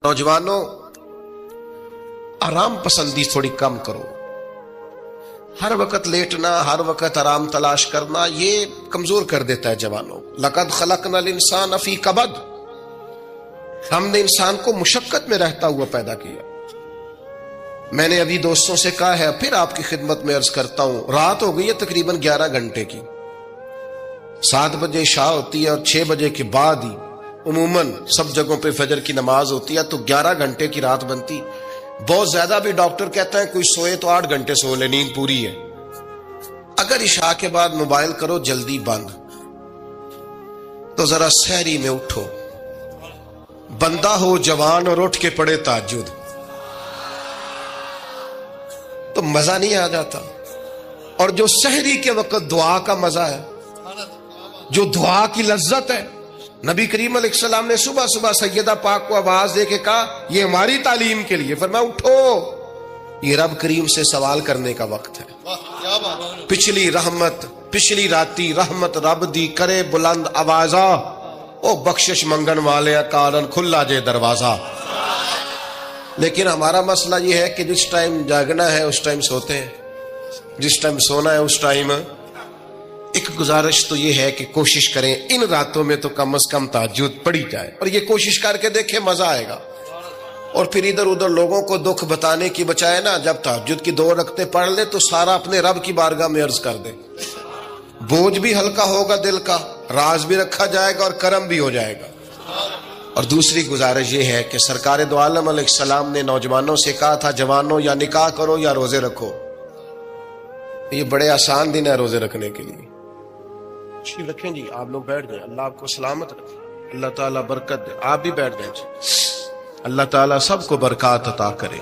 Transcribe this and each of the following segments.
نوجوانوں، آرام پسندی تھوڑی کم کرو. ہر وقت لیٹنا، ہر وقت آرام تلاش کرنا، یہ کمزور کر دیتا ہے جوانوں. لقد خلقنا الانسان فی کبد، ہم نے انسان کو مشقت میں رہتا ہوا پیدا کیا. میں نے ابھی دوستوں سے کہا ہے، پھر آپ کی خدمت میں عرض کرتا ہوں، رات ہو گئی ہے تقریباً 11 گھنٹے کی. 7 بجے عشاء ہوتی ہے اور 6 بجے کے بعد ہی عموماً سب جگہوں پہ فجر کی نماز ہوتی ہے، تو 11 گھنٹے کی رات بنتی. بہت زیادہ بھی ڈاکٹر کہتا ہے کوئی سوئے تو 8 گھنٹے سو لے، نیند پوری ہے. اگر عشاء کے بعد موبائل کرو جلدی بند، تو ذرا سحری میں اٹھو، بندہ ہو جوان اور اٹھ کے پڑھے تہجد، تو مزہ نہیں آ جاتا. اور جو سحری کے وقت دعا کا مزہ ہے، جو دعا کی لذت ہے، نبی کریم علیہ السلام نے صبح صبح سیدہ پاک کو آواز دے کے کہا، یہ ہماری تعلیم کے لیے، فرمایا اٹھو، یہ رب کریم سے سوال کرنے کا وقت ہے. پچھلی راتی رحمت رب دی کرے بلند آوازہ، او بخشش منگن والے کارن کھلا جے دروازہ. لیکن ہمارا مسئلہ یہ ہے کہ جس ٹائم جاگنا ہے اس ٹائم سوتے ہیں، جس ٹائم سونا ہے اس ٹائم. ایک گزارش تو یہ ہے کہ کوشش کریں ان راتوں میں تو کم از کم تہجد پڑھی جائے، اور یہ کوشش کر کے دیکھیں مزہ آئے گا. اور پھر ادھر ادھر لوگوں کو دکھ بتانے کی بجائے نا، جب تہجد کی 2 رکعتیں پڑھ لے تو سارا اپنے رب کی بارگاہ میں عرض کر دے، بوجھ بھی ہلکا ہوگا دل کا، راز بھی رکھا جائے گا اور کرم بھی ہو جائے گا. اور دوسری گزارش یہ ہے کہ سرکار دو عالم علیہ السلام نے نوجوانوں سے کہا تھا، جوانوں یا نکاح کرو یا روزے رکھو. یہ بڑے آسان دن ہے روزے رکھنے کے لیے. رکھیں جی، آپ لوگ بیٹھ جائیں، اللہ آپ کو سلامت رکھے، اللہ تعالیٰ برکت دے. آپ بھی بیٹھ جائیں جی، اللہ تعالیٰ سب کو برکات عطا کرے.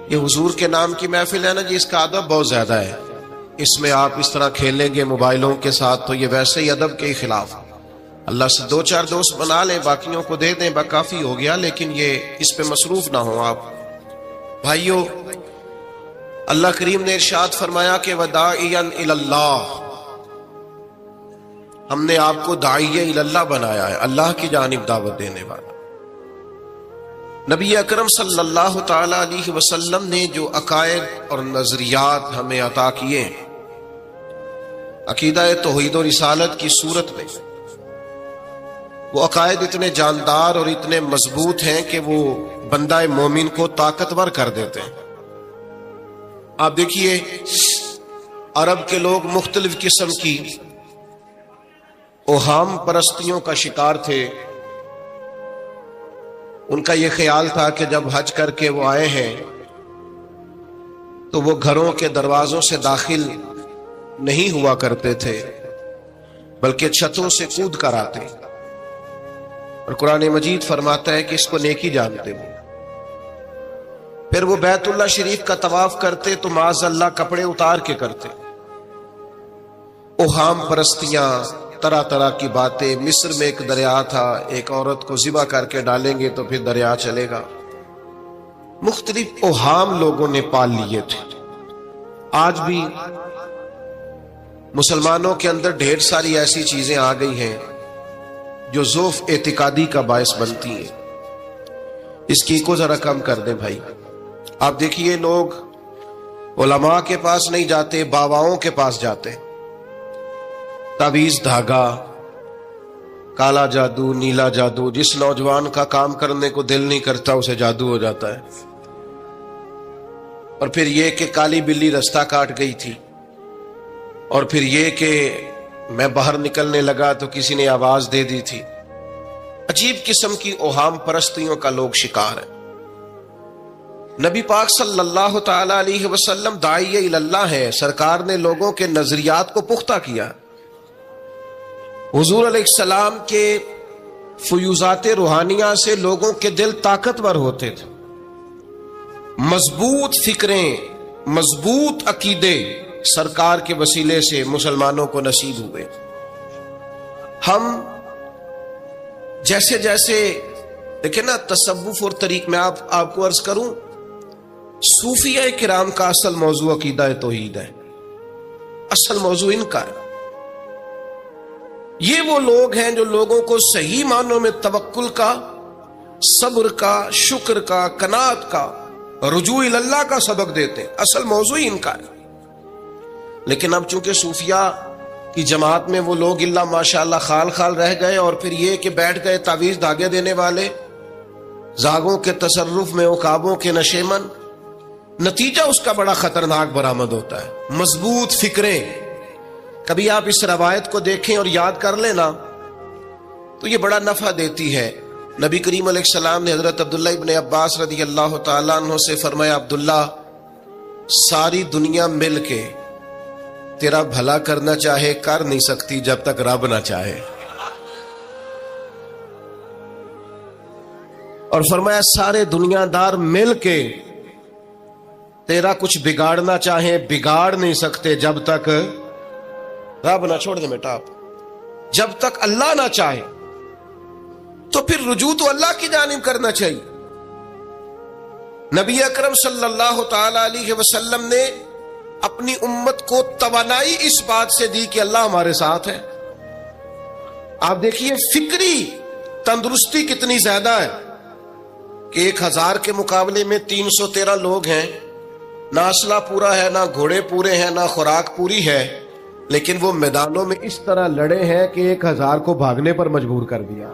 یہ حضور کے نام کی محفل ہے نا جی، اس کا ادب بہت زیادہ ہے. اس میں آپ اس طرح کھیلیں گے موبائلوں کے ساتھ تو یہ ویسے ہی ادب کے خلاف. اللہ سے 2-4 دوست بنا لیں، باقیوں کو دے دیں، کافی ہو گیا. لیکن یہ اس پہ مصروف نہ ہوں آپ. بھائیو، اللہ کریم نے ارشاد فرمایا کہ وداعیا الی اللہ، ہم نے آپ کو داعیہ الی اللہ بنایا ہے، اللہ کی جانب دعوت دینے والا. نبی اکرم صلی اللہ تعالی علیہ وسلم نے جو عقائد اور نظریات ہمیں عطا کیے، عقیدہ توحید و رسالت کی صورت میں، وہ عقائد اتنے جاندار اور اتنے مضبوط ہیں کہ وہ بندہ مومن کو طاقتور کر دیتے ہیں. آپ دیکھیے، عرب کے لوگ مختلف قسم کی اوہام پرستیوں کا شکار تھے. ان کا یہ خیال تھا کہ جب حج کر کے وہ آئے ہیں تو وہ گھروں کے دروازوں سے داخل نہیں ہوا کرتے تھے، بلکہ چھتوں سے کود کر آتے. اور قرآن مجید فرماتا ہے کہ اس کو نیکی جانتے وہ. پھر وہ بیت اللہ شریف کا طواف کرتے تو معاذ اللہ کپڑے اتار کے کرتے. اوہام پرستیاں، طرح طرح کی باتیں. مصر میں ایک دریا تھا، ایک عورت کو ذبح کر کے ڈالیں گے تو پھر دریا چلے گا. مختلف اوہام لوگوں نے پال لیے تھے. آج بھی مسلمانوں کے اندر ڈھیر ساری ایسی چیزیں آ گئی ہیں جو ضعف اعتقادی کا باعث بنتی ہیں. اس کی کو ذرا کم کر دیں بھائی. آپ دیکھیے، لوگ علماء کے پاس نہیں جاتے، باباؤں کے پاس جاتے. تعویذ، دھاگا، کالا جادو، نیلا جادو. جس نوجوان کا کام کرنے کو دل نہیں کرتا اسے جادو ہو جاتا ہے. اور پھر یہ کہ کالی بلی رستہ کاٹ گئی تھی، اور پھر یہ کہ میں باہر نکلنے لگا تو کسی نے آواز دے دی تھی. عجیب قسم کی اوہام پرستیوں کا لوگ شکار ہیں. نبی پاک صلی اللہ تعالی علیہ وسلم داعیہ الی اللہ ہے. سرکار نے لوگوں کے نظریات کو پختہ کیا. حضور علیہ السلام کے فیوزات روحانیہ سے لوگوں کے دل طاقتور ہوتے تھے. مضبوط فکریں، مضبوط عقیدے سرکار کے وسیلے سے مسلمانوں کو نصیب ہوئے. ہم جیسے جیسے دیکھیں نا، تصوف اور طریق میں آپ کو عرض کروں، صوفیہ کرام کا اصل موضوع عقیدہ توحید ہے. اصل موضوع ان کا ہے. یہ وہ لوگ ہیں جو لوگوں کو صحیح معنوں میں توکل کا صبر کا، شکر کا، قناعت کا، رجوع اللہ کا سبق دیتے ہیں. اصل موضوع ہی ان کا ہے. لیکن اب چونکہ صوفیاء کی جماعت میں وہ لوگ اللہ ماشاءاللہ خال خال رہ گئے، اور پھر یہ کہ بیٹھ گئے تعویذ دھاگے دینے والے، زاغوں کے تصرف میں، عقابوں کے نشے من. نتیجہ اس کا بڑا خطرناک برآمد ہوتا ہے. مضبوط فکریں، کبھی آپ اس روایت کو دیکھیں اور یاد کر لیں نا تو یہ بڑا نفع دیتی ہے. نبی کریم علیہ السلام نے حضرت عبداللہ ابن عباس رضی اللہ تعالیٰ عنہ سے فرمایا، عبداللہ، ساری دنیا مل کے تیرا بھلا کرنا چاہے کر نہیں سکتی جب تک رب نہ چاہے. اور فرمایا سارے دنیا دار مل کے تیرا کچھ بگاڑنا چاہے بگاڑ نہیں سکتے جب تک رب نہ، چھوڑ دے بیٹا، آپ جب تک اللہ نہ چاہے. تو پھر رجوع تو اللہ کی جانب کرنا چاہیے. نبی اکرم صلی اللہ تعالی علیہ وسلم نے اپنی امت کو توانائی اس بات سے دی کہ اللہ ہمارے ساتھ ہے. آپ دیکھیے فکری تندرستی کتنی زیادہ ہے کہ 1000 کے مقابلے میں 313 لوگ ہیں. نہ اسلحہ پورا ہے، نہ گھوڑے پورے ہیں، نہ خوراک پوری ہے، لیکن وہ میدانوں میں اس طرح لڑے ہیں کہ 1000 کو بھاگنے پر مجبور کر دیا.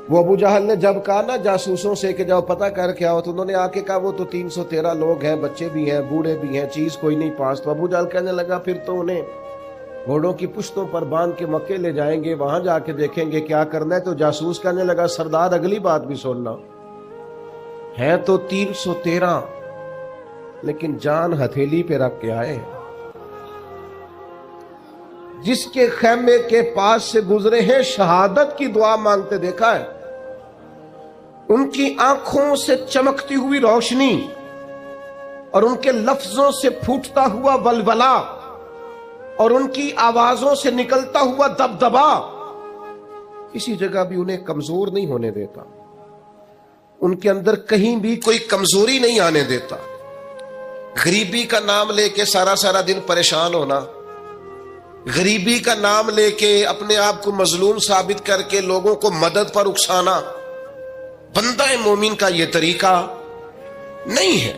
وہ ابو جہل نے جب کہا نا جاسوسوں سے کہ جاؤ پتہ کر کے آؤ، تو انہوں نے آ کے کہا وہ تو 313 لوگ ہیں، بچے بھی ہیں، بوڑھے بھی ہیں، چیز کوئی نہیں پاس. تو ابو جہل کہنے لگا پھر تو انہیں گھوڑوں کی پشتوں پر باندھ کے مکے لے جائیں گے، وہاں جا کے دیکھیں گے کیا کرنا ہے. تو جاسوس کہنے لگا سردار اگلی بات بھی سننا، ہے تو 313 لیکن جان ہتھیلی پہ رکھ کے آئے. جس کے خیمے کے پاس سے گزرے ہیں شہادت کی دعا مانگتے دیکھا ہے. ان کی آنکھوں سے چمکتی ہوئی روشنی اور ان کے لفظوں سے پھوٹتا ہوا ولولہ اور ان کی آوازوں سے نکلتا ہوا دبدبا کسی جگہ بھی انہیں کمزور نہیں ہونے دیتا. ان کے اندر کہیں بھی کوئی کمزوری نہیں آنے دیتا. غریبی کا نام لے کے سارا دن پریشان ہونا، غریبی کا نام لے کے اپنے آپ کو مظلوم ثابت کر کے لوگوں کو مدد پر اکسانا بندہ مومن کا یہ طریقہ نہیں ہے.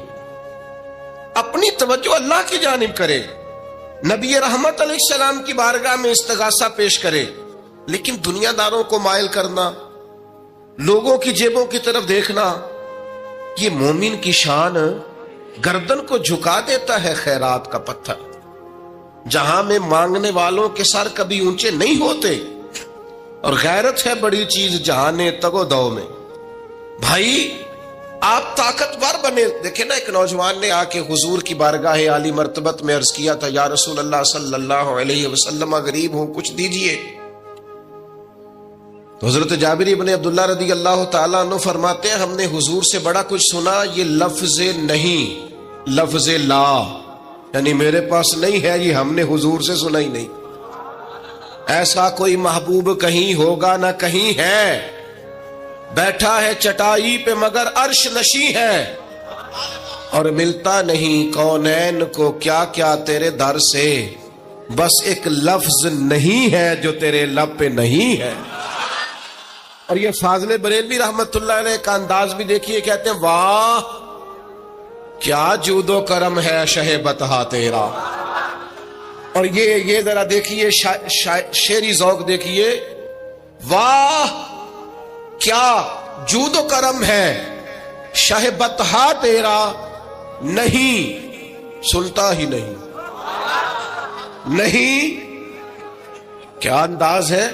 اپنی توجہ اللہ کی جانب کرے، نبی رحمت علیہ السلام کی بارگاہ میں استغاثہ پیش کرے. لیکن دنیا داروں کو مائل کرنا، لوگوں کی جیبوں کی طرف دیکھنا، یہ مومن کی شان گردن کو جھکا دیتا ہے. خیرات کا پتھر جہاں میں مانگنے والوں کے سر کبھی اونچے نہیں ہوتے. اور غیرت ہے بڑی چیز جہانے تگو دو میں. بھائی آپ طاقتور بنے. دیکھیں نا ایک نوجوان نے آ کے حضور کی بارگاہ عالی مرتبت میں عرض کیا تھا، یا رسول اللہ صلی اللہ علیہ وسلم غریب ہوں کچھ دیجئے. تو حضرت جابر ابن عبداللہ رضی اللہ تعالیٰ عنہ فرماتے ہیں ہم نے حضور سے بڑا کچھ سنا، یہ لفظ نہیں لفظ لا، یعنی میرے پاس نہیں ہے، یہ ہم نے حضور سے سنا ہی نہیں. ایسا کوئی محبوب کہیں ہوگا نہ کہیں ہے، بیٹھا ہے چٹائی پہ مگر عرش نشیں ہے، اور ملتا نہیں کونین کو کیا کیا تیرے در سے، بس ایک لفظ نہیں ہے جو تیرے لب پہ نہیں ہے. اور یہ فاضل بریلوی رحمت اللہ علیہ کا انداز بھی دیکھیے، کہتے ہیں واہ کیا جود و کرم ہے شہ بتہا تیرا. اور یہ ذرا دیکھیے شعری ذوق دیکھیے، واہ کیا جود و کرم ہے شہ بتہا تیرا، نہیں سنتا ہی نہیں. نہیں کیا انداز ہے.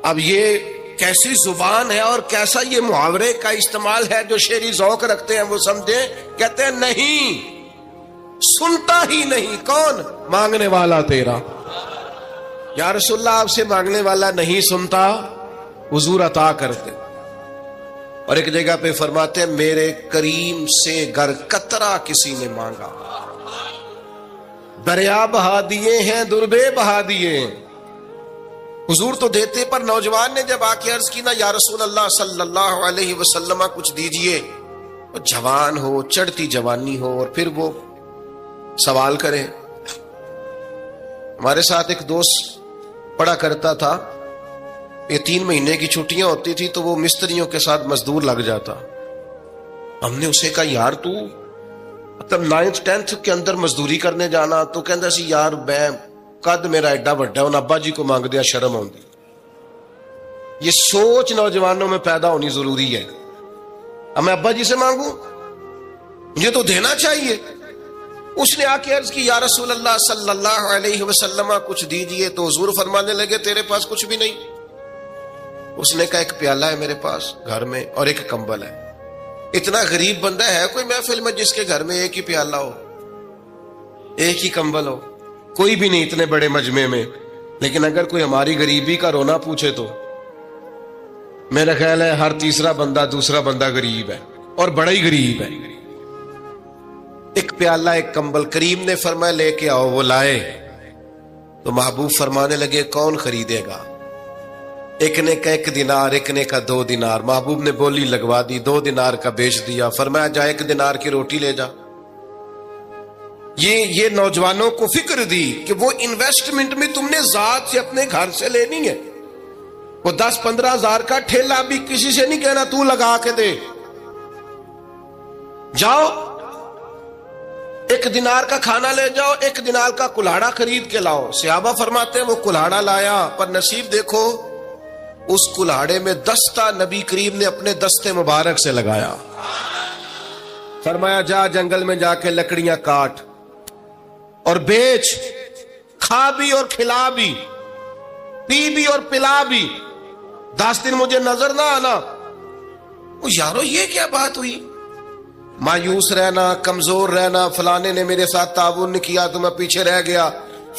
اب یہ کیسی زبان ہے اور کیسا یہ محاورے کا استعمال ہے. جو شعری ذوق رکھتے ہیں وہ سمجھیں، کہتے ہیں نہیں سنتا ہی نہیں. کون؟ مانگنے والا تیرا. یا رسول اللہ آپ سے مانگنے والا نہیں سنتا، حضور عطا کرتے. اور ایک جگہ پہ فرماتے ہیں میرے کریم سے گر قطرہ کسی نے مانگا، دریا بہا دیے ہیں دربے بہا دیے ہیں. حضور تو دیتے، پر نوجوان نے جب آ کے عرض کی نا یا رسول اللہ صلی اللہ علیہ وسلم کچھ دیجئے، جوان ہو چڑھتی جوانی ہو اور پھر وہ سوال کرے. ہمارے ساتھ ایک دوست پڑھا کرتا تھا، یہ 3 مہینے کی چھٹیاں ہوتی تھی تو وہ مستریوں کے ساتھ مزدور لگ جاتا. ہم نے اسے کہا یار تو مطلب 9th 10th کے اندر مزدوری کرنے جانا, تو کہندا سی یار میں قد میرا ایڈا بڑا ہے, ان ابا جی کو مانگ دیا شرم آؤندی. یہ سوچ نوجوانوں میں پیدا ہونی ضروری ہے. اب میں ابا جی سے مانگوں, مجھے تو دینا چاہیے. اس نے آ کے عرض کی یا رسول اللہ صلی اللہ علیہ وسلم کچھ دیجئے, تو حضور فرمانے لگے تیرے پاس کچھ بھی نہیں. اس نے کہا ایک پیالہ ہے میرے پاس گھر میں اور ایک کمبل ہے. اتنا غریب بندہ ہے کوئی محفل میں جس کے گھر میں ایک ہی پیالہ ہو, ایک ہی کمبل ہو؟ کوئی بھی نہیں اتنے بڑے مجمع میں. لیکن اگر کوئی ہماری غریبی کا رونا پوچھے تو میرا خیال ہے ہر تیسرا بندہ دوسرا بندہ غریب ہے, اور بڑا ہی غریب ہے. ایک پیالہ ایک کمبل. کریم نے فرمایا لے کے آؤ. وہ لائے تو محبوب فرمانے لگے کون خریدے گا؟ ایک نے کہا 1 دینار, ایک نے کہا 2 دینار. محبوب نے بولی لگوا دی, 2 دینار کا بیچ دیا. فرمایا جا 1 دینار کی روٹی لے جا. یہ نوجوانوں کو فکر دی کہ وہ انویسٹمنٹ میں تم نے ذات سے اپنے گھر سے لینی ہے. وہ 10-15 ہزار کا ٹھیلا بھی کسی سے نہیں کہنا تو لگا کے دے. جاؤ 1 دینار کا کھانا لے جاؤ, 1 دینار کا کلاڑا خرید کے لاؤ. صحابہ فرماتے ہیں وہ کلاڑا لایا, پر نصیب دیکھو اس کلاڑے میں دستہ نبی کریم نے اپنے دستے مبارک سے لگایا. فرمایا جا جنگل میں جا کے لکڑیاں کاٹ اور بیچ, کھا بھی اور کھلا بھی, پی بھی اور پلا بھی, 10 دن مجھے نظر نہ آنا. یارو یہ کیا بات ہوئی؟ مایوس رہنا, کمزور رہنا, فلانے نے میرے ساتھ تعاون نہیں کیا تو میں پیچھے رہ گیا,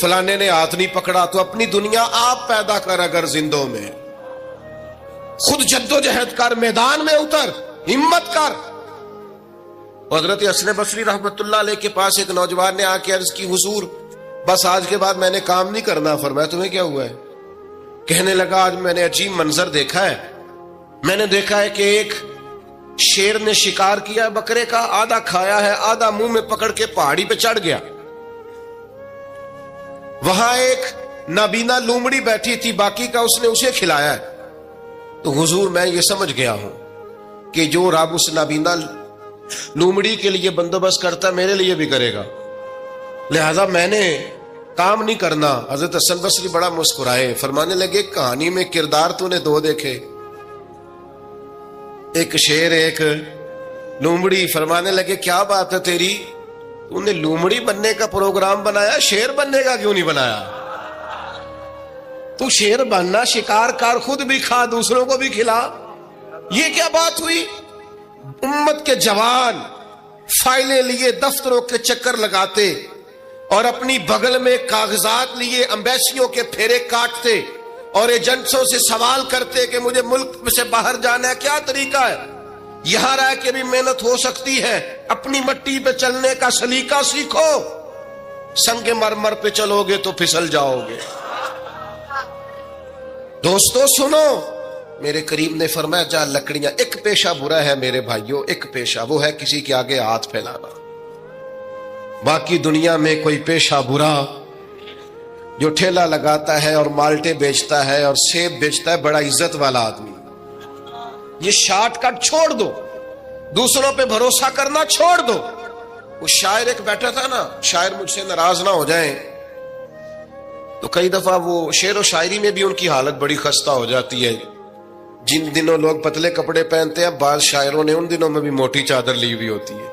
فلانے نے ہاتھ نہیں پکڑا. تو اپنی دنیا آپ پیدا کر, اگر زندوں میں خود جد و جہد کر, میدان میں اتر, ہمت کر. حضرت حسن بصری رحمت اللہ علیہ کے پاس ایک نوجوان نے آ کے عرض کی حضور بس آج کے بعد میں نے کام نہیں کرنا. فرمایا تمہیں کیا ہوا ہے؟ کہنے لگا آج میں نے عجیب منظر دیکھا ہے. میں نے دیکھا ہے کہ ایک شیر نے شکار کیا بکرے کا, آدھا کھایا ہے, آدھا منہ میں پکڑ کے پہاڑی پہ چڑھ گیا. وہاں ایک نابینا لومڑی بیٹھی تھی, باقی کا اس نے اسے کھلایا ہے. تو حضور میں یہ سمجھ گیا ہوں کہ جو رب اس نابینا لومڑی کے لیے بندوبست کرتا میرے لیے بھی کرے گا, لہذا میں نے کام نہیں کرنا. حضرت حسن بصری بڑا مسکرائے, فرمانے لگے کہانی میں کردار تو نے 2 دیکھے, ایک شیر ایک لومڑی. فرمانے لگے کیا بات ہے تیری, تو نے لومڑی بننے کا پروگرام بنایا, شیر بننے کا کیوں نہیں بنایا؟ تو شیر بننا, شکار کر, خود بھی کھا دوسروں کو بھی کھلا. یہ کیا بات ہوئی؟ امت کے جوان فائلیں لیے دفتروں کے چکر لگاتے اور اپنی بغل میں کاغذات لیے امبیسیوں کے پھیرے کاٹتے اور ایجنٹوں سے سوال کرتے کہ مجھے ملک سے باہر جانا ہے, کیا طریقہ ہے؟ یہاں رہ کے بھی محنت ہو سکتی ہے, اپنی مٹی پہ چلنے کا سلیقہ سیکھو. سنگ مرمر پہ چلو گے تو پھسل جاؤ گے. دوستو سنو, میرے کریم نے فرمایا جا لکڑیاں. ایک پیشہ برا ہے میرے بھائیوں, ایک پیشہ, وہ ہے کسی کے آگے ہاتھ پھیلانا. باقی دنیا میں کوئی پیشہ برا جو ٹھیلا لگاتا ہے اور مالٹے بیچتا ہے اور سیب بیچتا ہے, بڑا عزت والا آدمی. یہ شارٹ کٹ چھوڑ دو, دوسروں پہ بھروسہ کرنا چھوڑ دو. وہ شاعر ایک بیٹھا تھا نا, شاعر مجھ سے ناراض نہ ہو جائیں, تو کئی دفعہ وہ شعر و شاعری میں بھی ان کی حالت بڑی خستہ ہو جاتی ہے. جن دنوں لوگ پتلے کپڑے پہنتے ہیں, بعض شاعروں نے ان دنوں میں بھی موٹی چادر لی ہوئی ہوتی ہے.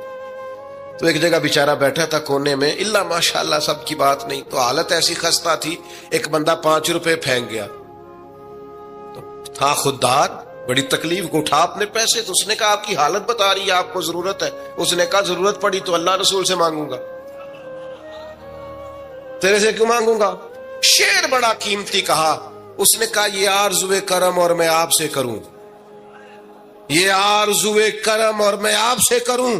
تو ایک جگہ بیچارہ بیٹھا تھا کونے میں, اللہ ماشاءاللہ سب کی بات نہیں, تو حالت ایسی خستہ تھی. ایک بندہ 5 روپے پھینک گیا, تو تھا خوددار, بڑی تکلیف کو اٹھا اپنے پیسے. تو اس نے کہا آپ کی حالت بتا رہی ہے, آپ کو ضرورت ہے. اس نے کہا ضرورت پڑی تو اللہ رسول سے مانگوں گا, تیرے سے کیوں مانگوں گا؟ شعر بڑا قیمتی کہا. اس نے کہا یہ آرزوئے کرم اور میں آپ سے کروں, یہ آرزوئے کرم اور میں آپ سے کروں,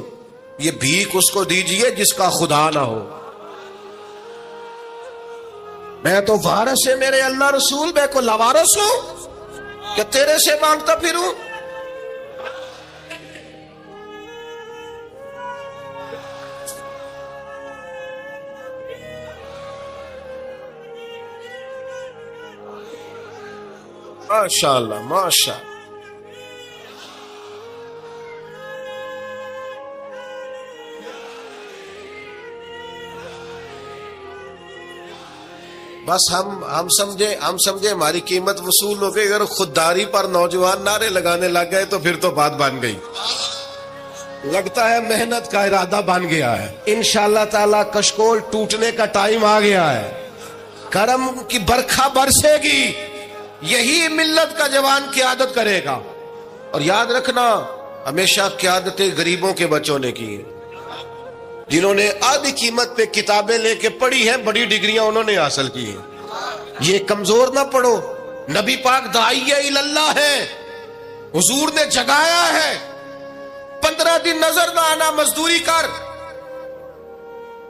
یہ بھیک اس کو دیجئے جس کا خدا نہ ہو. میں تو وارث ہے میرے اللہ رسول, میں کو لاوارث ہوں کہ تیرے سے مانگتا پھروں. ماشاءاللہ ماشاء بس ہم سمجھے ہماری قیمت وصول ہو گئی. اگر خودداری پر نوجوان نعرے لگانے لگ گئے تو پھر تو بات بن گئی. لگتا ہے محنت کا ارادہ بن گیا ہے. انشاءاللہ تعالی کشکول ٹوٹنے کا ٹائم آ گیا ہے. کرم کی برکھا برسے گی. یہی ملت کا جوان قیادت کرے گا. اور یاد رکھنا ہمیشہ قیادتیں غریبوں کے بچوں نے کی ہیں. جنہوں نے آدھی قیمت پہ کتابیں لے کے پڑھی ہیں, بڑی ڈگریاں انہوں نے حاصل کی ہیں. یہ کمزور نہ پڑھو. نبی پاک داعی اللہ ہے, حضور نے جگایا ہے. 15 دن نظر نہ آنا, مزدوری کر.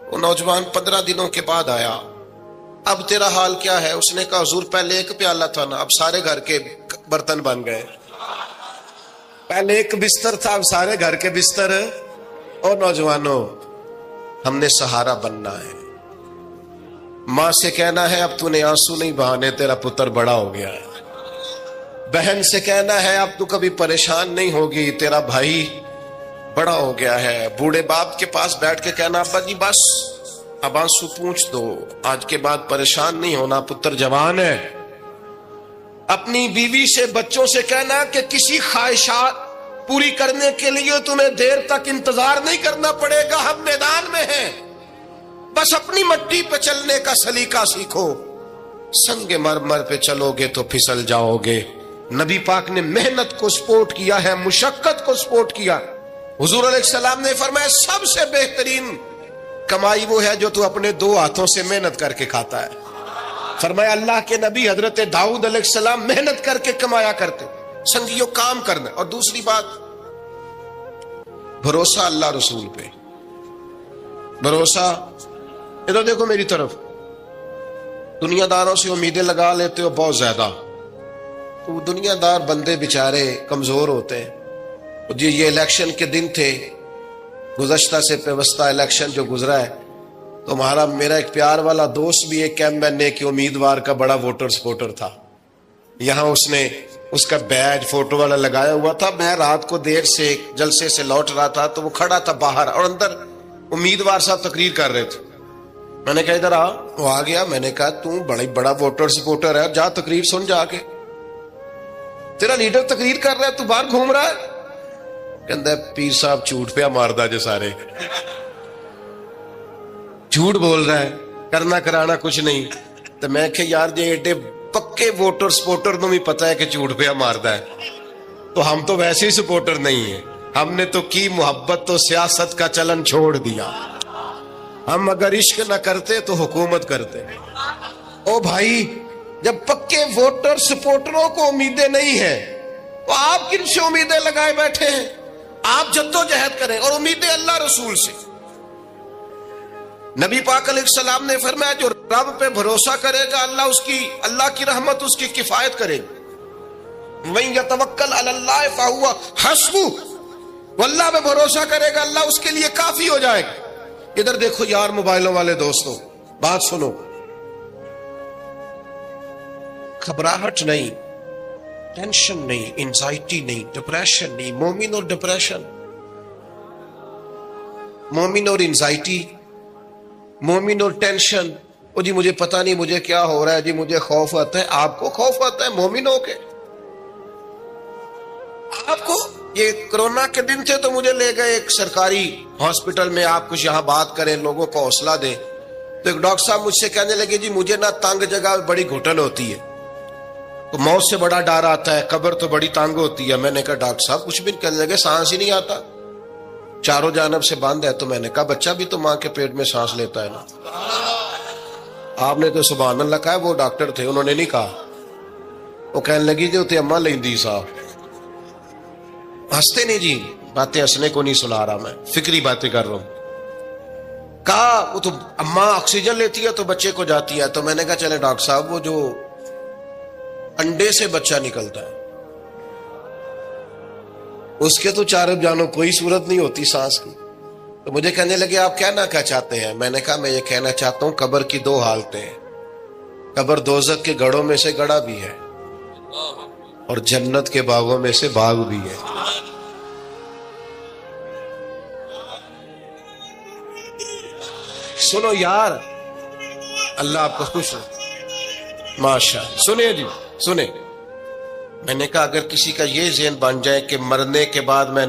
وہ نوجوان 15 دنوں کے بعد آیا. اب تیرا حال کیا ہے؟ اس نے کہا حضور پہلے ایک پیالہ تھا نا, اب سارے گھر کے برتن بن گئے. پہلے ایک بستر تھا, اب سارے گھر کے بستر. اور نوجوانوں, ہم نے سہارا بننا ہے. ماں سے کہنا ہے اب تو نے آنسو نہیں بہانے, تیرا پتر بڑا ہو گیا ہے. بہن سے کہنا ہے اب تو کبھی پریشان نہیں ہوگی, تیرا بھائی بڑا ہو گیا ہے. بوڑھے باپ کے پاس بیٹھ کے کہنا ابا جی بس اب آنسو پوچھ دو, آج کے بعد پریشان نہیں ہونا, پتر جوان ہے. اپنی بیوی سے بچوں سے کہنا کہ کسی خواہشات پوری کرنے کے لیے تمہیں دیر تک انتظار نہیں کرنا پڑے گا, ہم میدان میں ہیں. بس اپنی مٹی پہ چلنے کا سلیقہ سیکھو. سنگ مرمر پہ چلو گے تو پھسل جاؤ گے. نبی پاک نے محنت کو سپورٹ کیا ہے, مشقت کو سپورٹ کیا. حضور علیہ السلام نے فرمایا سب سے بہترین کمائی وہ ہے جو تو اپنے 2 ہاتھوں سے محنت کر کے کھاتا ہے. فرمایا اللہ کے نبی حضرت داؤد علیہ السلام محنت کر کے کمایا کرتے. سنگیو کام کرنا. اور دوسری بات بھروسہ اللہ رسول پہ. بھروسہ, ادھر دیکھو میری طرف. دنیا داروں سے امیدیں لگا لیتے ہو بہت زیادہ, تو دنیا دار بندے بیچارے کمزور ہوتے ہیں. جی یہ الیکشن کے دن تھے, گزشتہ سے پیوستہ الیکشن جو گزرا ہے, تو میرا ایک پیار والا دوست بھی ایک ایم کے امیدوار کا بڑا ووٹر سپورٹر تھا. یہاں اس نے اس کا بیج فوٹو والا لگایا ہوا تھا. میں رات کو دیر سے جلسے سے لوٹ رہا تھا تو وہ کھڑا تھا باہر, اور اندر امیدوار صاحب تقریر کر رہے تھے. میں نے کہا ادھر آ. وہ آ گیا. میں نے کہا تو بڑا ووٹر سپورٹر ہے, جا تقریر سن جا کے. تیرا لیڈر تقریر کر رہا ہے, تو باہر گھوم رہا ہے. کہندا ہے پیر صاحب جھوٹ پہ ماردا جو سارے جھوٹ بول رہا ہے, کرنا کرانا کچھ نہیں. تو میں کہ یار جی ایڈے پکے ووٹر سپورٹر نو بھی پتا ہے کہ جھوٹ پہ ماردا ہے, تو ہم تو ویسے ہی سپورٹر نہیں ہیں. ہم نے تو کی محبت تو سیاست کا چلن چھوڑ دیا. ہم اگر عشق نہ کرتے تو حکومت کرتے. او بھائی, جب پکے ووٹر سپورٹروں کو امیدیں نہیں ہیں تو آپ کن سے امیدیں لگائے بیٹھے ہیں؟ آپ جدوجہد کریں, اور امیدیں اللہ رسول سے. نبی پاک علیہ السلام نے فرمایا جو رب پہ بھروسہ کرے گا اللہ کی رحمت اس کی کفایت کرے گی. وَإِن يَتَوَكَّلْ عَلَى اللَّهِ فَهُوَ حَسْبُهُ, وہ اللہ پہ بھروسہ کرے گا اللہ اس کے لیے کافی ہو جائے گا. ادھر دیکھو یار موبائلوں والے دوستوں, بات سنو. گھبراہٹ نہیں, ٹینشن نہیں, انزائٹی نہیں, ڈپریشن نہیں. مومن اور ڈپریشن, مومن اور انزائٹی, مومن اور ٹینشن. او جی مجھے پتا نہیں مجھے کیا ہو رہا ہے, جی مجھے خوف آتا ہے. آپ کو خوف آتا ہے مومن ہو کے؟ آپ کو یہ کرونا کے دن تھے تو مجھے لے گئے ایک سرکاری ہاسپٹل میں, آپ کچھ یہاں بات کریں, لوگوں کو حوصلہ دیں. تو ایک ڈاکٹر صاحب مجھ سے کہنے لگے جی مجھے نہ تنگ جگہ بڑی گھٹن ہوتی ہے, تو موت سے بڑا ڈر آتا ہے, قبر تو بڑی تنگ ہوتی ہے. میں نے کہا ڈاکٹر صاحب کچھ بھی. کہنے لگے سانس ہی نہیں آتا, چاروں جانب سے بند ہے. تو میں نے کہا بچہ بھی تو ماں کے پیٹ میں سانس لیتا ہے نا. آپ نے تو سبحان اللہ کہا. وہ ڈاکٹر تھے, انہوں نے نہیں کہا. وہ کہنے لگی جو تے اماں لیندی صاحب. ہنستے نہیں جی, باتیں ہنسنے کو نہیں سنا رہا, میں فکری باتیں کر رہا ہوں. کہا وہ تو اماں آکسیجن لیتی ہے تو بچے کو جاتی ہے. تو میں نے کہا چلے ڈاکٹر صاحب وہ جو انڈے سے بچہ نکلتا ہے اس کے تو چاروں جانوں کوئی صورت نہیں ہوتی سانس کی. تو مجھے کہنے لگے آپ کہنا کیا چاہتے ہیں؟ میں نے کہا میں یہ کہنا چاہتا ہوں قبر کی 2 حالتیں ہیں. قبر دوزخ کے گڑھوں میں سے گڑھا بھی ہے, اور جنت کے باغوں میں سے باغ بھی ہے. سنو یار، اللہ آپ کو خوش ہو. ماشاء اللہ. سنیں جی، سنیں. میں نے کہا اگر کسی کا یہ ذہن بن جائے کہ مرنے کے بعد میں